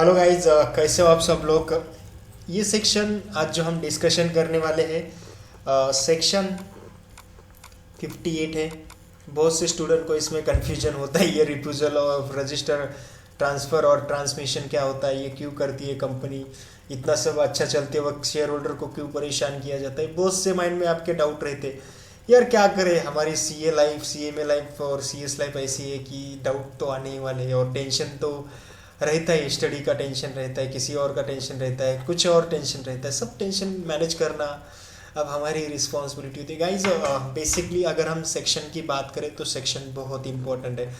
Hello guys, कैसे हो आप सब लोग। ये सेक्शन आज जो हम डिस्कशन करने वाले हैं सेक्शन 58 है। बहुत से स्टूडेंट को इसमें कन्फ्यूजन होता है, ये रिफ्यूजल ऑफ रजिस्टर ट्रांसफ़र और ट्रांसमिशन क्या होता है, ये क्यों करती है कंपनी, इतना सब अच्छा चलते वक्त शेयर होल्डर को क्यों परेशान किया जाता है। बहुत से माइंड में आपके डाउट रहते यार, क्या करें, हमारी सीए लाइफ, सीएमए लाइफ और सीएस लाइफ ऐसी है कि डाउट तो आने ही वाले हैं और टेंशन तो रहता है। स्टडी का टेंशन रहता है, किसी और का टेंशन रहता है, कुछ और टेंशन रहता है, सब टेंशन मैनेज करना अब हमारी रिस्पॉन्सिबिलिटी होती है। गाइज बेसिकली अगर हम सेक्शन की बात करें तो सेक्शन बहुत इंपॉर्टेंट है।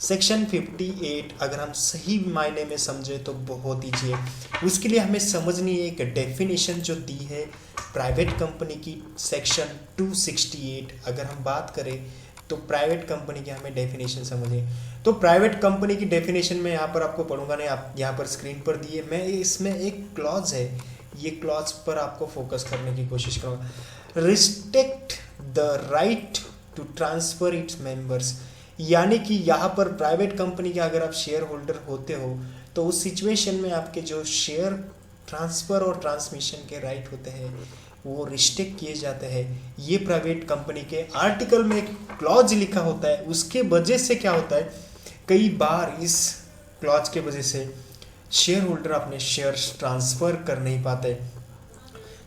सेक्शन 58 अगर हम सही मायने में समझें तो बहुत ईजी है। उसके लिए हमें समझनी है एक डेफिनेशन जो दी है प्राइवेट कंपनी की। सेक्शन 268 अगर हम बात करें तो प्राइवेट कंपनी की हमें डेफिनेशन समझिए। तो प्राइवेट कंपनी की डेफिनेशन में यहाँ पर आपको पढ़ूंगा नहीं, आप यहाँ पर स्क्रीन पर दिए, मैं इसमें एक क्लॉज है, ये क्लॉज पर आपको फोकस करने की कोशिश करूँगा। Restrict the right to transfer its members, यानी कि यहाँ पर प्राइवेट कंपनी के अगर आप शेयर होल्डर होते हो तो उस सिचुएशन में आपके जो शेयर ट्रांसफ़र और ट्रांसमिशन के राइट होते हैं वो रिस्ट्रिक्ट किए जाते हैं। ये प्राइवेट कंपनी के आर्टिकल में एक क्लॉज लिखा होता है। उसके वजह से क्या होता है, कई बार इस क्लॉज के वजह से शेयर होल्डर अपने शेयर्स ट्रांसफ़र कर नहीं पाते।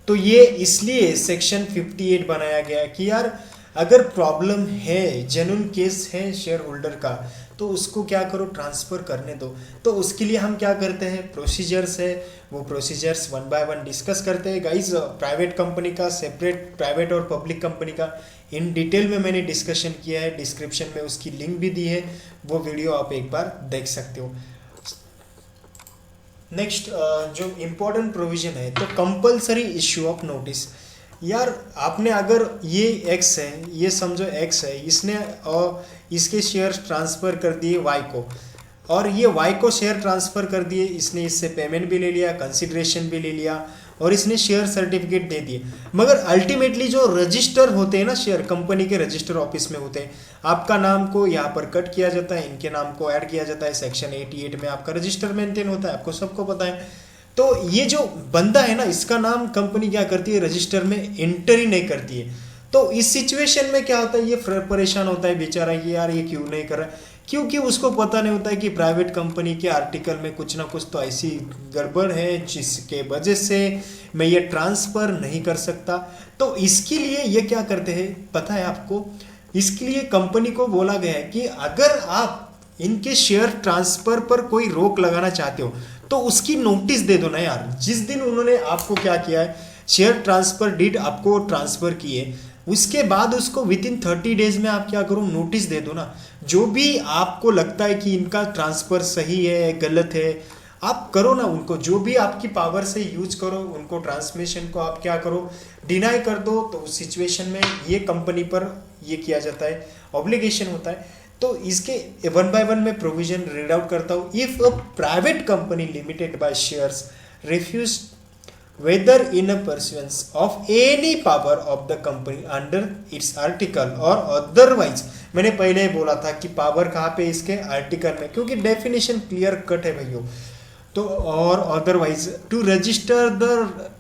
तो ये इसलिए सेक्शन 58 बनाया गया कि यार अगर प्रॉब्लम है, जेन्युइन केस है शेयर होल्डर का, तो उसको क्या करो, ट्रांसफ़र करने दो। तो उसके लिए हम क्या करते हैं, प्रोसीजर्स है, वो procedures one by one discuss करते हैं। गाइज प्राइवेट कंपनी का सेपरेट, प्राइवेट और पब्लिक कंपनी का इन डिटेल में मैंने डिस्कशन किया है, डिस्क्रिप्शन में उसकी लिंक भी दी है, वो वीडियो आप एक बार देख सकते हो। नेक्स्ट जो इम्पोर्टेंट प्रोविजन है तो कंपलसरी इश्यू ऑफ नोटिस। यार आपने अगर ये एक्स है, ये समझो एक्स है, इसने और इसके शेयर ट्रांसफ़र कर दिए वाई को, और ये वाई को शेयर ट्रांसफ़र कर दिए, इसने इससे पेमेंट भी ले लिया, कंसिडरेशन भी ले लिया और इसने शेयर सर्टिफिकेट दे दिए। मगर अल्टीमेटली जो रजिस्टर होते हैं ना, शेयर कंपनी के रजिस्टर ऑफिस में होते हैं, आपका नाम को यहाँ पर कट किया जाता है, इनके नाम को ऐड किया जाता है। सेक्शन 88 में आपका रजिस्टर मेंटेन होता है, आपको सबको पता है। तो ये जो बंदा है ना, इसका नाम कंपनी क्या करती है, रजिस्टर में एंटर ही नहीं करती है। तो इस सिचुएशन में क्या होता है, ये परेशान होता है बेचारा कि यार ये क्यों नहीं कर रहा है, क्योंकि उसको पता नहीं होता है कि प्राइवेट कंपनी के आर्टिकल में कुछ ना कुछ तो ऐसी गड़बड़ है जिसके वजह से मैं ये ट्रांसफ़र नहीं कर सकता। तो इसके लिए ये क्या करते हैं पता है आपको, इसके लिए कंपनी को बोला गया है कि अगर आप इनके शेयर ट्रांसफ़र पर कोई रोक लगाना चाहते हो तो उसकी नोटिस दे दो ना यार। जिस दिन उन्होंने आपको क्या किया है, शेयर ट्रांसफ़र डीड आपको ट्रांसफ़र किए, उसके बाद उसको विद इन 30 डेज में आप क्या करो, नोटिस दे दो ना। जो भी आपको लगता है कि इनका ट्रांसफ़र सही है गलत है, आप करो ना उनको, जो भी आपकी पावर से यूज करो उनको, ट्रांसमिशन को आप क्या करो, डिनाई कर दो। तो उस सिचुएशन में ये कंपनी पर ये किया जाता है, ऑब्लिगेशन होता है। तो इसके वन बाय वन में प्रोविजन रीड आउट करता हूँ। If a private company limited by shares refuse whether in a pursuance of any power of the company under its article or otherwise, मैंने पहले ही बोला था कि पावर कहाँ पे, इसके आर्टिकल में, क्योंकि डेफिनेशन क्लियर कट है भैया। तो और otherwise to register the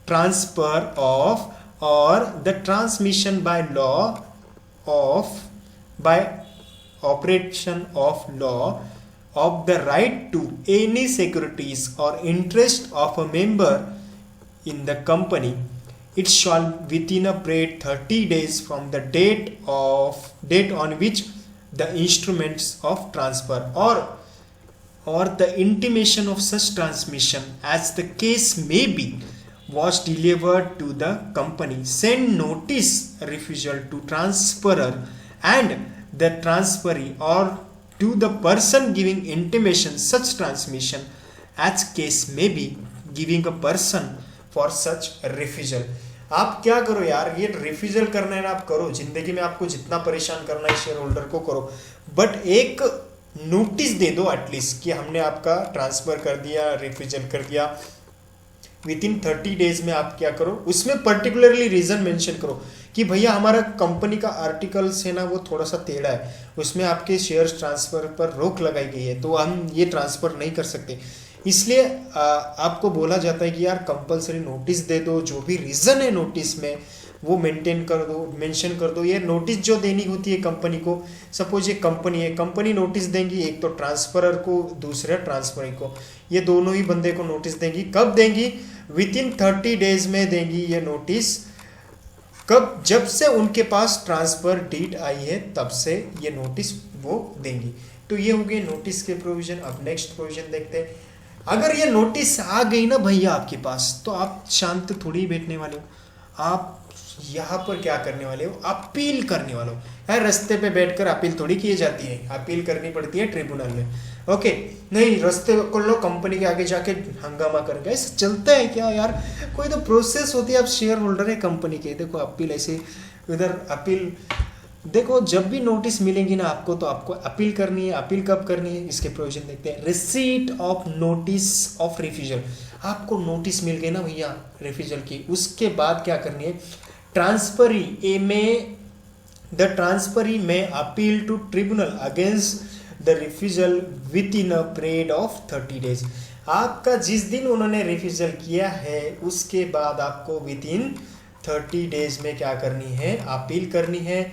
transfer of or the transmission by law of, by operation of law of the right to any securities or interest of a member in the company, it shall within a period 30 days from the date on which the instruments of transfer or the intimation of such transmission as the case may be was delivered to the company, send notice refusal to transferor and the transferee or to the person giving intimation such transmission as case may be, giving a person for such refusal। आप क्या करो यार, ये refusal करना है ना, आप करो, जिंदगी में आपको जितना परेशान करना है शेयर होल्डर को करो, बट एक नोटिस दे दो एटलीस्ट कि हमने आपका ट्रांसफर कर दिया, रिफ्यूजल कर दिया। विद इन 30 डेज में आप क्या करो, उसमें पर्टिकुलरली रीजन मेंशन करो कि भैया हमारा कंपनी का आर्टिकल्स है ना वो थोड़ा सा टेढ़ा है, उसमें आपके शेयर्स ट्रांसफ़र पर रोक लगाई गई है, तो हम ये ट्रांसफ़र नहीं कर सकते। इसलिए आपको बोला जाता है कि यार कंपलसरी नोटिस दे दो, जो भी रीज़न है नोटिस में वो मेंटेन कर दो, मेंशन कर दो। ये नोटिस जो देनी होती है कंपनी को, सपोज ये कंपनी है, कंपनी नोटिस देंगी एक तो ट्रांसफरर को, दूसरे ट्रांसफरी को, ये दोनों ही बंदे को नोटिस देंगी। कब देंगी? विद इन 30 डेज में देंगी ये नोटिस। कब? जब से उनके पास ट्रांसफर डीड आई है तब से ये नोटिस वो देंगी। तो ये हो गए नोटिस के प्रोविजन। अब नेक्स्ट प्रोविजन देखते हैं। अगर ये नोटिस आ गई ना भैया आपके पास, तो आप शांत थोड़ी ही बैठने वाले हो, आप यहाँ पर क्या करने वाले हो? अपील करने वाले हो। यार रास्ते पे बैठकर अपील थोड़ी की जाती है, अपील करनी पड़ती है ट्रिब्यूनल में। ओके, नहीं रास्ते को लो कंपनी के आगे जाके हंगामा कर गए, ऐसा चलता है क्या यार? कोई तो प्रोसेस होती है। आप शेयर होल्डर है कंपनी के, देखो अपील ऐसे इधर अपील, देखो जब भी नोटिस मिलेगी ना आपको, तो आपको अपील करनी है। अपील कब करनी है? इसके प्रोविजन देखते हैं। Receipt of notice of refusal. आपको नोटिस मिल गई ना भैया रिफ्यूजल की, उसके बाद क्या करनी है? ट्रांसफरी ए में the transferee may appeal to tribunal against the refusal within a period of 30 days. आपका जिस दिन उन्होंने रिफ्यूजल किया है उसके बाद आपको विद इन 30 डेज में क्या करनी है? अपील करनी है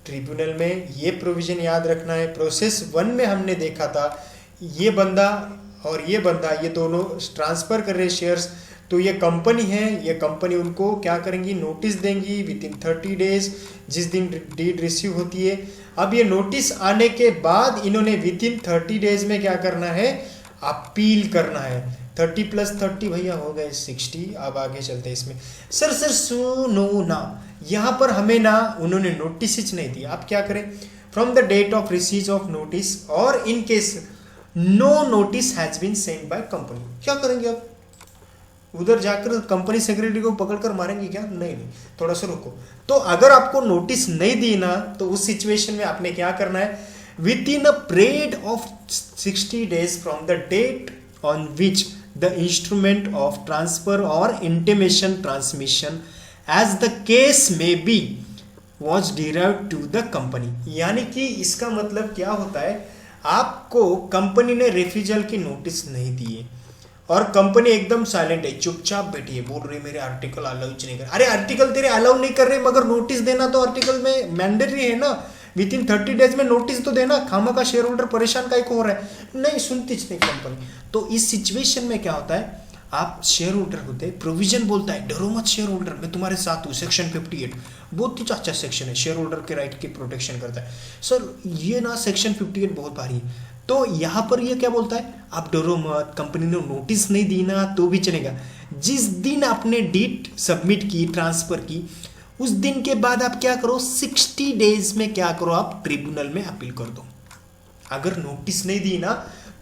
ट्रिब्यूनल में। ये प्रोविजन याद रखना है। प्रोसेस 1 में हमने देखा था, ये बंदा और ये बंदा, ये दोनों ट्रांसफर कर रहे शेयर्स, तो ये कंपनी है, ये कंपनी उनको क्या करेंगी? नोटिस देंगी विद इन 30 डेज, जिस दिन डीड रिसीव होती है। अब ये नोटिस आने के बाद इन्होंने विद इन 30 डेज में क्या करना है? अपील करना है। 30 + 30 भैया हो गए 60। अब आगे चलते हैं इसमें। सर सुनो ना, यहाँ पर हमें ना उन्होंने नोटिस नहीं दी, आप क्या करें? From the date of receive of notice or in case no notice has been send by company. क्या करेंगे आप? उधर जाकर कंपनी सेक्रेटरी को पकड़कर मारेंगे क्या? नहीं, थोड़ा सा रुको। तो अगर आपको नोटिस नहीं दी ना, तो उस सिचुएशन में आपने क्या करना है? Within a period of 60 days from the date on which the instrument of transfer or intimation transmission as the case may be was derived to the company. यानी कि इसका मतलब क्या होता है? आपको कंपनी ने रिफ्यूजल की नोटिस नहीं दी है और कंपनी एकदम साइलेंट है, चुपचाप बैठी है, बोल रही है मेरे आर्टिकल अलाउ नहीं कर। अरे आर्टिकल तेरे अलाउ नहीं कर रहे, मगर नोटिस देना तो आर्टिकल में मैंडेटरी है ना। विद इन 30 डेज में नोटिस तो देना। खामा का शेयर होल्डर परेशान काहे को हो रहा है? नहीं सुनती नहीं कंपनी। तो इस सिचुएशन में क्या होता है? आप शेयर होल्डर होते हैं, प्रोविजन बोलता है डरो मत शेयर होल्डर, मैं तुम्हारे साथ हूँ। सेक्शन 58 बहुत ही अच्छा सेक्शन है, शेयर होल्डर के राइट की प्रोटेक्शन करता है। सर ये ना सेक्शन 58 बहुत भारी है। तो यहाँ पर ये क्या बोलता है? आप डरो मत, कंपनी ने नोटिस नहीं दी ना तो भी चलेगा। जिस दिन आपने डीड सबमिट की, ट्रांसफर की, उस दिन के बाद आप क्या करो? 60 डेज में क्या करो? आप ट्रिब्यूनल में अपील कर दो। अगर नोटिस नहीं दी ना,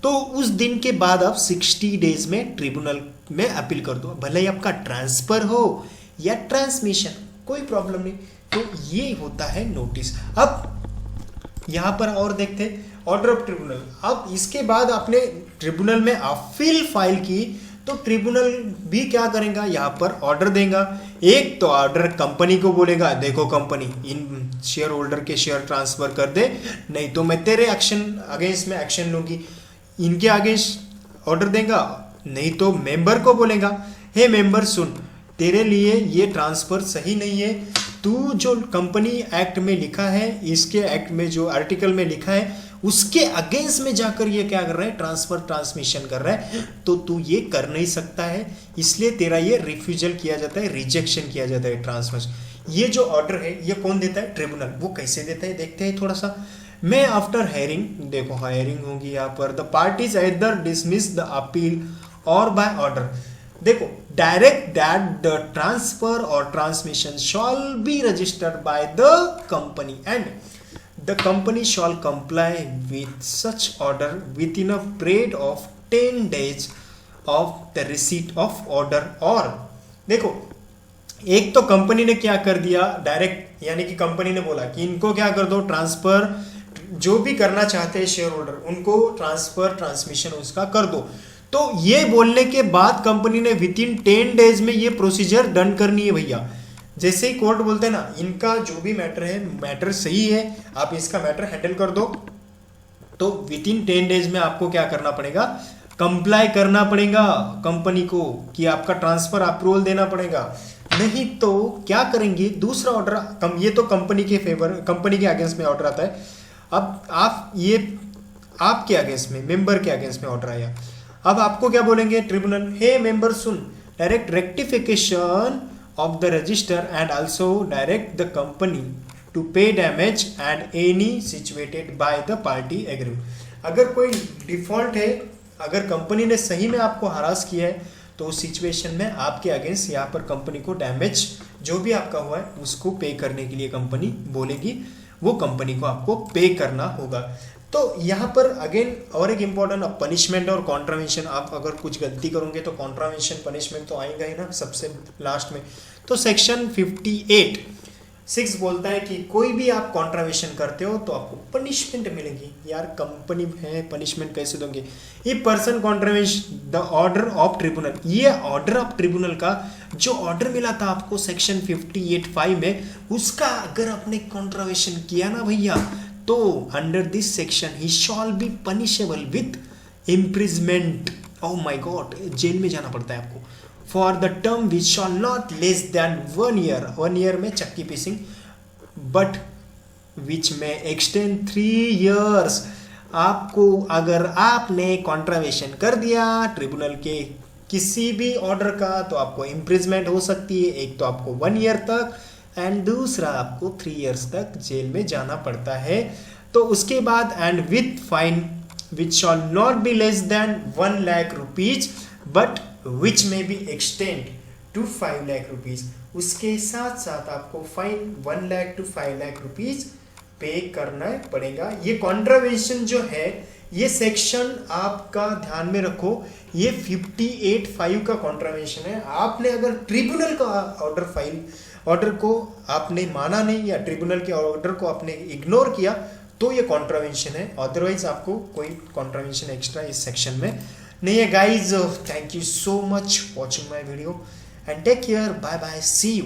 तो उस दिन के बाद आप 60 डेज में ट्रिब्यूनल में अपील कर दो। भले ही आपका ट्रांसफर हो या ट्रांसमिशन, कोई प्रॉब्लम नहीं। तो ये होता है नोटिस। अब यहां पर और देखते हैं ऑर्डर ऑफ ट्रिब्यूनल। अब इसके बाद आपने ट्रिब्यूनल में अपील फाइल की, तो ट्रिब्यूनल भी क्या करेगा? यहाँ पर ऑर्डर देगा। एक तो ऑर्डर कंपनी को बोलेगा देखो कंपनी इन शेयर होल्डर के शेयर ट्रांसफर कर दे, नहीं तो मैं तेरे अगेंस्ट में एक्शन लूंगी। इनके अगेंस्ट ऑर्डर देगा, नहीं तो मेंबर को बोलेगा हे मेंबर सुन, तेरे लिए ये ट्रांसफर सही नहीं है। तू जो कंपनी एक्ट में लिखा है, इसके एक्ट में जो आर्टिकल में लिखा है, उसके अगेंस्ट में जाकर ये क्या कर रहा है? ट्रांसफर ट्रांसमिशन कर रहा है। तो तू ये कर नहीं सकता है, इसलिए तेरा ये रिफ्यूजल किया जाता है, रिजेक्शन किया जाता है ट्रांसफर। ये जो ऑर्डर है ये कौन देता है? ट्रिब्यूनल। वो कैसे देता है देखते हैं थोड़ा सा। मैं आफ्टर हायरिंग, देखो हायरिंग होगी यहाँ पर, the parties either dismiss the appeal और बाय ऑर्डर। देखो डायरेक्ट दैट द ट्रांसफर और transmission shawl be registered by the company and the company shall comply with such order within a period of 10 days of the receipt of order। और देखो एक तो company ने क्या कर दिया डायरेक्ट, यानी कि कंपनी ने बोला कि इनको क्या कर दो ट्रांसफर, जो भी करना चाहते हैं शेयर होल्डर उनको ट्रांसफर ट्रांसमिशन उसका कर दो। तो ये बोलने के बाद कंपनी ने विद इन 10 डेज में ये प्रोसीजर डन करनी है भैया। जैसे ही कोर्ट बोलते हैं ना इनका जो भी मैटर है, मैटर सही है, आप इसका मैटर हैंडल कर दो, तो विद इन 10 डेज में आपको क्या करना पड़ेगा? कंप्लाई करना पड़ेगा कंपनी को कि आपका ट्रांसफर अप्रूवल देना पड़ेगा, नहीं तो क्या करेंगे दूसरा ऑर्डर ये तो कंपनी के फेवर कंपनी के अगेंस्ट में ऑर्डर आता है। अब आपके अगेंस्ट में मेंबर के अगेंस्ट में ऑर्डर आया, अब आपको क्या बोलेंगे ट्रिब्यूनल, हे मेंबर सुन, direct rectification of the register and also direct the company to pay damage and any situated by the party agree. अगर कोई डिफॉल्ट है, अगर कंपनी ने सही में आपको हरास किया है तो उस सिचुएशन में आपके अगेंस्ट यहाँ पर कंपनी को डैमेज जो भी आपका हुआ है उसको पे करने के लिए कंपनी बोलेगी, वो कंपनी को आपको पे करना होगा। तो यहाँ पर अगेन और एक इम्पॉर्टेंट पनिशमेंट और कॉन्ट्रावेंशन, आप अगर कुछ गलती करोगे तो कॉन्ट्रावेंशन पनिशमेंट तो आएगा ही ना सबसे लास्ट में। तो सेक्शन 58(6) बोलता है कि कोई भी आप कॉन्ट्रावेंशन करते हो तो आपको पनिशमेंट मिलेगी। यार कंपनी है, पनिशमेंट कैसे दोगे? ये person contravention the order of tribunal, ये ऑर्डर ऑफ ट्रिब्यूनल का जो ऑर्डर मिला था आपको सेक्शन 58(5) में, उसका अगर आपने कॉन्ट्रावेंशन किया ना भैया, तो under this section he shall be punishable with imprisonment. Oh my god, जेल में जाना पड़ता है आपको for the term which shall not less than 1 year, 1 year में चक्की पीसिंग, बट विच में एक्सटेंड 3 ईयर्स। आपको अगर आपने कॉन्ट्रावेंशन कर दिया ट्रिब्यूनल के किसी भी ऑर्डर का तो आपको इम्प्रिजमेंट हो सकती है, एक तो आपको 1 ईयर तक एंड दूसरा आपको 3 ईयर्स तक जेल में जाना पड़ता है। तो उसके बाद and with fine which shall not be less than 1 lakh rupees but which may be extend to 5 lakh rupees. उसके साथ साथ आपको fine 1 lakh to 5 lakh rupees पे करना पड़ेगा। ये कॉन्ट्रावेंशन जो है, ये सेक्शन आपका ध्यान में रखो, ये 58(5) का कॉन्ट्रावेंशन है। आपने अगर ट्रिब्यूनल का ऑर्डर को आपने माना नहीं या ट्रिब्यूनल के ऑर्डर को आपने इग्नोर किया तो ये कॉन्ट्रावेंशन है, अदरवाइज आपको कोई कॉन्ट्रावेंशन एक्स्ट्रा इस सेक्शन में नहीं है। Guys thank you so much watching my video and take care, bye bye, see you.